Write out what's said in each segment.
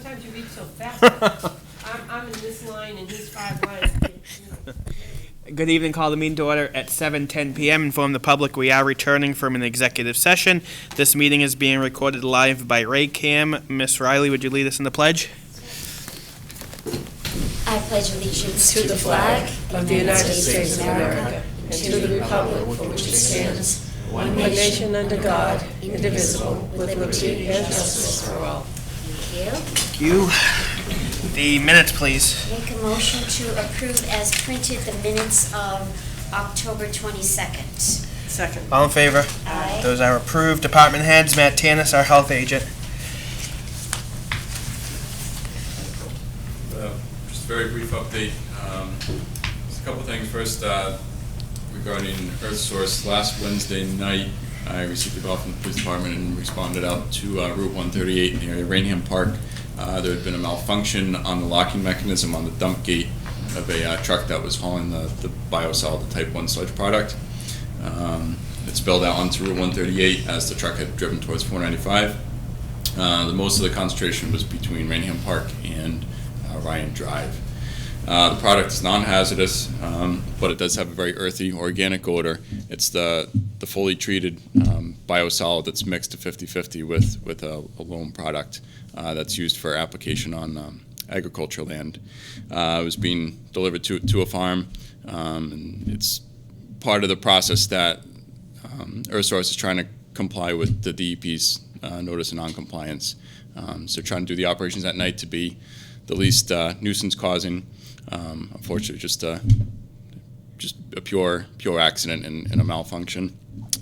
Sometimes you read so fast. I'm in this line and he's 5 lines. Good evening. Call the meeting to order at 7:10 p.m. Inform the public we are returning from an executive session. This meeting is being recorded live by Ray Cam. Miss Riley, would you lead us in the pledge? I pledge allegiance to the flag of the United States of America and to the republic for which it stands, one nation under God, indivisible, with liberty and justice for all. Thank you. The minutes, please. Make a motion to approve as printed the minutes of October 22nd. Second. All in favor? Aye. Those are approved. Department heads, Matt Tanis, our health agent. Just a very brief update. Just a couple things. First, regarding EarthSource, last Wednesday night, I received a call from the police department and responded out to Route 138 in the area of Raynham Park. There had been a malfunction on the locking mechanism on the dump gate of a truck that was hauling the biosolid, the Type 1 sludge product. It spilled out onto Route 138 as the truck had driven towards 495. Most of the concentration was between Raynham Park and Ryan Drive. The product is non-hazardous, but it does have a very earthy, organic odor. It's the fully treated biosolid that's mixed to 50-50 with a loam product that's used for application on agricultural land. It was being delivered to a farm, and it's part of the process that EarthSource is trying to comply with the DEP's notice of noncompliance. So trying to do the operations at night to be the least nuisance causing. Unfortunately, just a pure accident and a malfunction.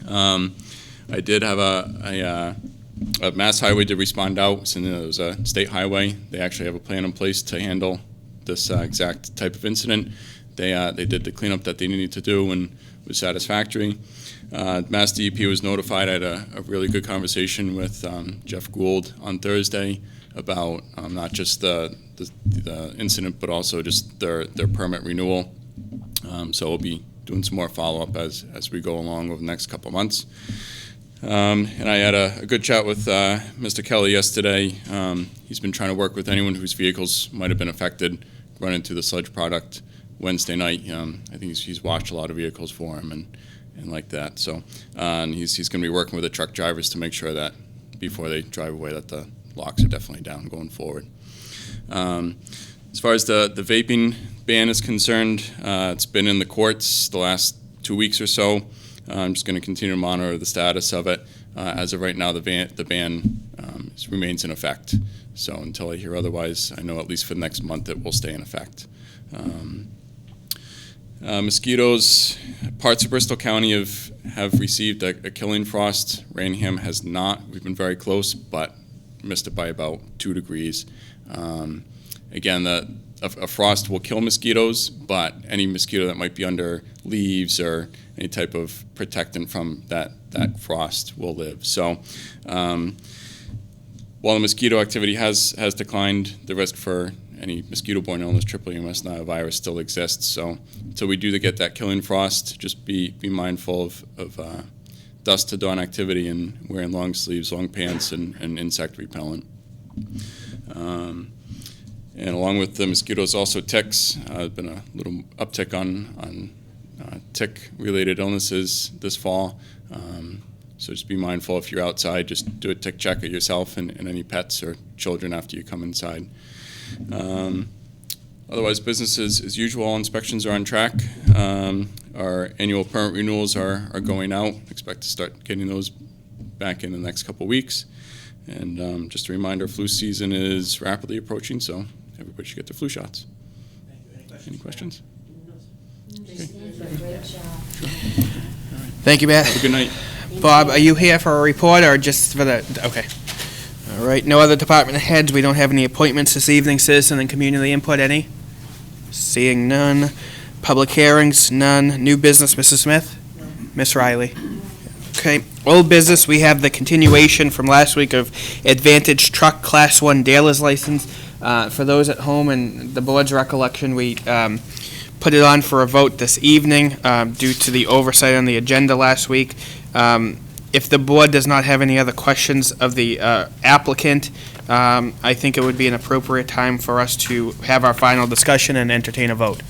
I did have a Mass Highway did respond out, since it was a state highway. They actually have a plan in place to handle this exact type of incident. They did the cleanup that they needed to do and was satisfactory. Mass DEP was notified. I had a really good conversation with Jeff Gould on Thursday about not just the incident, but also just their permit renewal. So we'll be doing some more follow-up as we go along over the next couple of months. And I had a good chat with Mr. Kelly yesterday. He's been trying to work with anyone whose vehicles might have been affected running through the sludge product Wednesday night. I think he's washed a lot of vehicles for him and like that. So and he's going to be working with the truck drivers to make sure that before they drive away that the locks are definitely down going forward. As far as the vaping ban is concerned, it's been in the courts the last 2 weeks or so. I'm just going to continue to monitor the status of it. As of right now, the ban remains in effect. So until I hear otherwise, I know at least for the next month it will stay in effect. Mosquitoes, parts of Bristol County have received a killing frost. Raynham has not. We've been very close, but missed it by about 2 degrees. Again, a frost will kill mosquitoes, but any mosquito that might be under leaves or any type of protectant from that frost will live. So while the mosquito activity has declined, the risk for any mosquito-borne illness, triple MS virus, still exists. So until we do get that killing frost, just be mindful of dusk to dawn activity and wearing long sleeves, long pants, and insect repellent. And along with the mosquitoes, also ticks. There's been a little uptick on tick-related illnesses this fall. So just be mindful if you're outside, just do a tick check of yourself and any pets or children after you come inside. Otherwise, business as usual. All inspections are on track. Our annual permit renewals are going out. Expect to start getting those back in the next couple weeks. And just a reminder, flu season is rapidly approaching, so everybody should get their flu shots. Any questions? Great job. Thank you, Matt. Have a good night. Bob, are you here for a report or just for the, okay. All right, no other department heads. We don't have any appointments this evening. Citizen and community input, any? Seeing none. Public hearings, none. New business, Mrs. Smith? Miss Riley? Okay, old business, we have the continuation from last week of Advantage Truck Class 1 dealer's license. For those at home and the board's recollection, we put it on for a vote this evening due to the oversight on the agenda last week. If the board does not have any other questions of the applicant, I think it would be an appropriate time for us to have our final discussion and entertain a vote.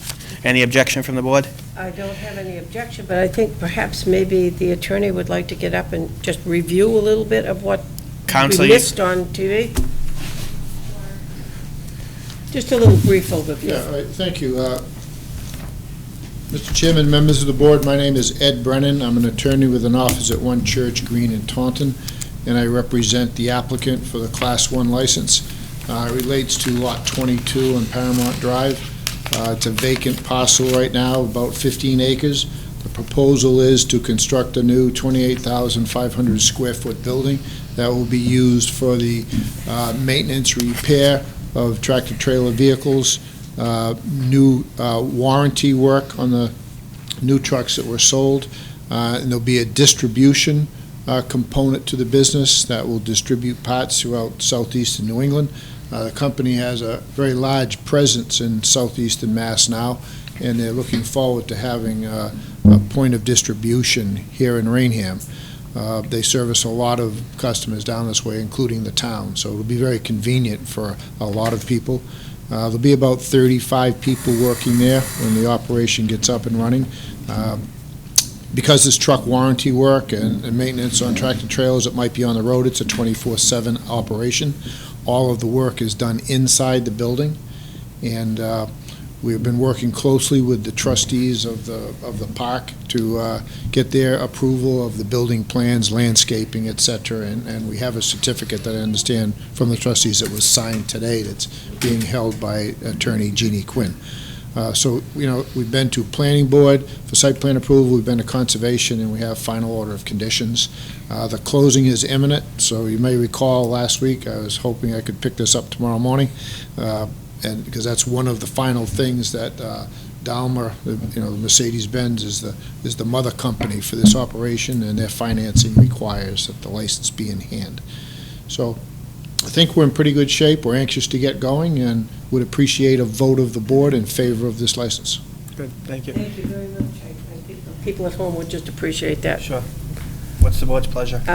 Any objection from the board? I don't have any objection, but I think perhaps maybe the attorney would like to get up and just review a little bit of what Counsel, we you- missed on TV. Just a little brief overview. Yeah, all right, thank you. Mr. Chairman, members of the board, my name is Ed Brennan. I'm an attorney with an office at 1 Church Green in Taunton, and I represent the applicant for the Class 1 license. It relates to Lot 22 on Paramount Drive. It's a vacant parcel right now, about 15 acres. The proposal is to construct a new 28,500 square foot building that will be used for the maintenance, repair of tractor-trailer vehicles, new warranty work on the new trucks that were sold, and there'll be a distribution component to the business that will distribute parts throughout southeastern New England. The company has a very large presence in southeastern Mass now, and they're looking forward to having a point of distribution here in Raynham. They service a lot of customers down this way, including the town, so it'll be very convenient for a lot of people. There'll be about 35 people working there when the operation gets up and running. Because it's truck warranty work and maintenance on tractor trailers that might be on the road, it's a 24/7 operation. All of the work is done inside the building, and we've been working closely with the trustees of the park to get their approval of the building plans, landscaping, et cetera, and we have a certificate that I understand from the trustees that was signed today that's being held by Attorney Jeannie Quinn. So, we've been to Planning Board for site plan approval, we've been to Conservation, and we have final order of conditions. The closing is imminent, so you may recall last week I was hoping I could pick this up tomorrow morning, and because that's one of the final things that Daimler, Mercedes-Benz is the mother company for this operation, and their financing requires that the license be in hand. So I think we're in pretty good shape. We're anxious to get going and would appreciate a vote of the board in favor of this license. Good, thank you. Thank you very much. I think the people at home would just appreciate that. Sure. What's the board's pleasure? Do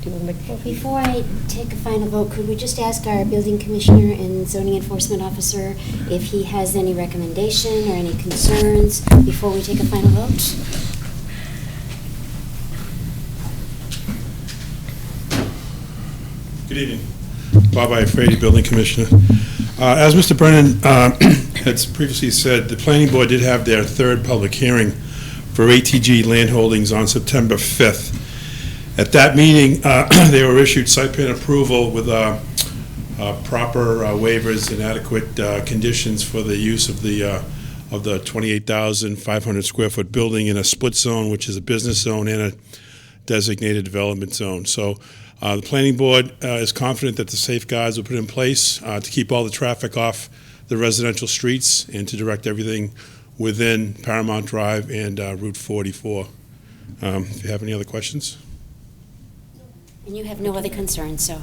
you want to make a motion? Before I take a final vote, could we just ask our building commissioner and zoning enforcement officer if he has any recommendation or any concerns before we take a final vote? Good evening. Bob Iafredi, Building Commissioner. As Mr. Brennan had previously said, the Planning Board did have their third public hearing for ATG land holdings on September 5th. At that meeting, they were issued site plan approval with proper waivers and adequate conditions for the use of the 28,500 square foot building in a split zone, which is a business zone and a designated development zone. So the Planning Board is confident that the safeguards were put in place to keep all the traffic off the residential streets and to direct everything within Paramount Drive and Route 44. If you have any other questions? And you have no other concerns, so.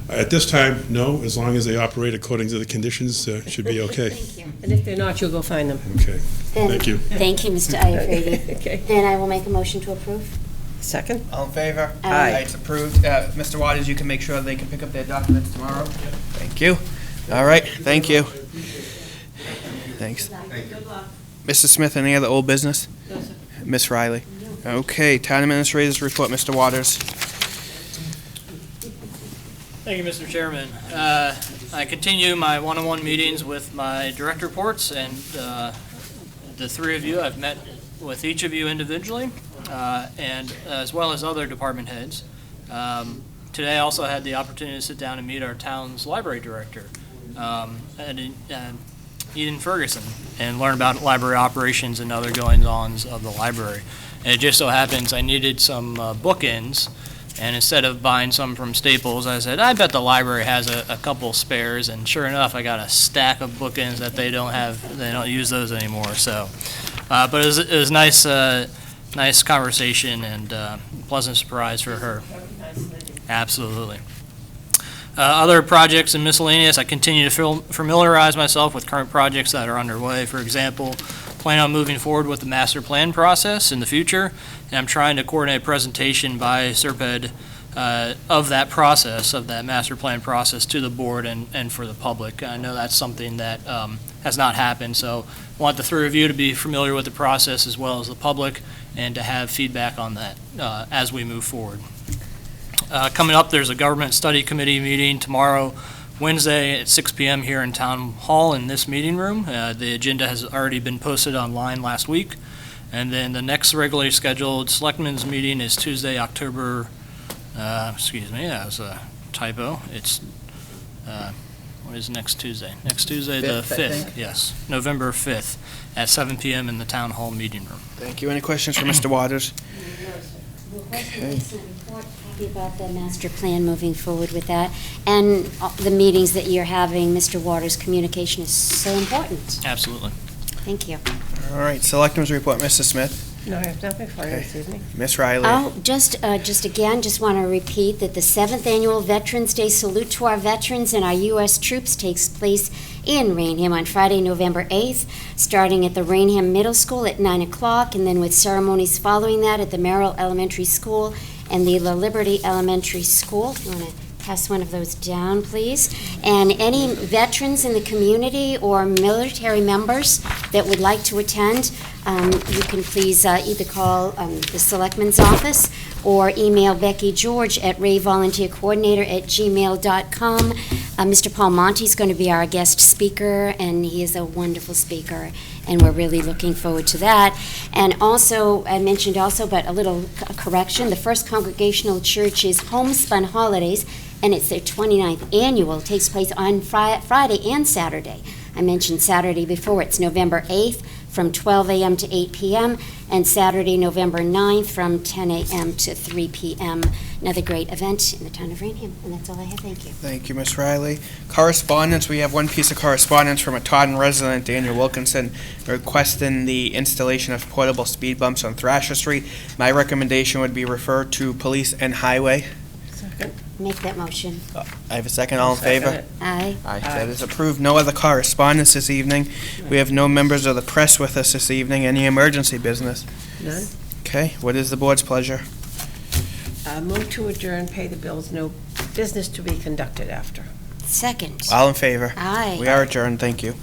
At this time, no. As long as they operate according to the conditions, should be okay. Thank you. And if they're not, you'll go find them. Okay. Then- Thank you. Thank you, Mr. Iafredi. Okay. Then I will make a motion to approve. Second? All in favor? Aye. It's approved. Mr. Waters, you can make sure they can pick up their documents tomorrow. Thank you. All right, thank you. Thanks. Mrs. Smith, any other old business? No, sir. Miss Riley? Okay, Town Administrator's report, Mr. Waters. Thank you, Mr. Chairman. I continue my one-on-one meetings with my direct reports, and the three of you, I've met with each of you individually, and as well as other department heads. Today I also had the opportunity to sit down and meet our town's library director, Eden Ferguson, and learn about library operations and other goings-ons of the library. And it just so happens I needed some bookends, and instead of buying some from Staples, I said, I bet the library has a couple spares, and sure enough, I got a stack of bookends that they don't use those anymore, so. But it was nice conversation and pleasant surprise for her. Absolutely. Other projects and miscellaneous, I continue to familiarize myself with current projects that are underway. For example, plan on moving forward with the master plan process in the future, and I'm trying to coordinate a presentation by Serped of that process, of that master plan process to the board and for the public. I know that's something that has not happened, so I want the three of you to be familiar with the process as well as the public and to have feedback on that as we move forward. Coming up, there's a government study committee meeting tomorrow, Wednesday at 6 p.m. here in Town Hall in this meeting room. The agenda has already been posted online last week. And then the next regularly scheduled Selectmen's meeting is Tuesday, October, that was a typo. It's, what is next Tuesday? Next Tuesday, the 5th, yes, November 5th at 7 p.m. in the Town Hall meeting room. Thank you. Any questions for Mr. Waters? Okay. Happy about the master plan moving forward with that. And the meetings that you're having, Mr. Waters' communication is so important. Absolutely. Thank you. All right, Selectmen's report, Mrs. Smith. No, I have nothing for you this evening. Miss Riley. Oh, just want to repeat that the 7th Annual Veterans Day Salute to our veterans and our U.S. troops takes place in Raynham on Friday, November 8th, starting at the Raynham Middle School at 9 o'clock, and then with ceremonies following that at the Merrill Elementary School and the La Liberty Elementary School. If you want to pass one of those down, please. And any veterans in the community or military members that would like to attend, you can please either call the Selectmen's office or email Becky George at rayvolunteercoordinator@gmail.com. Mr. Paul Monty is going to be our guest speaker, and he is a wonderful speaker, and we're really looking forward to that. And also, I mentioned also, but a little correction, the First Congregational Church's Homespun Holidays, and it's their 29th annual. It takes place on Friday and Saturday. I mentioned Saturday before. It's November 8th from 12 a.m. to 8 p.m., and Saturday, November 9th from 10 a.m. to 3 p.m. Another great event in the town of Raynham, and that's all I have. Thank you. Thank you, Miss Riley. Correspondence, we have one piece of correspondence from a Taunton resident, Daniel Wilkinson, requesting the installation of portable speed bumps on Thrasher Street. My recommendation would be refer to Police and Highway. Second. Make that motion. I have a second. All in favor? Second it. Aye. Aye, that is approved. No other correspondence this evening. We have no members of the press with us this evening. Any emergency business? None. Okay, what is the board's pleasure? Move to adjourn, pay the bills, no business to be conducted after. Second. All in favor? Aye. We are adjourned. Thank you.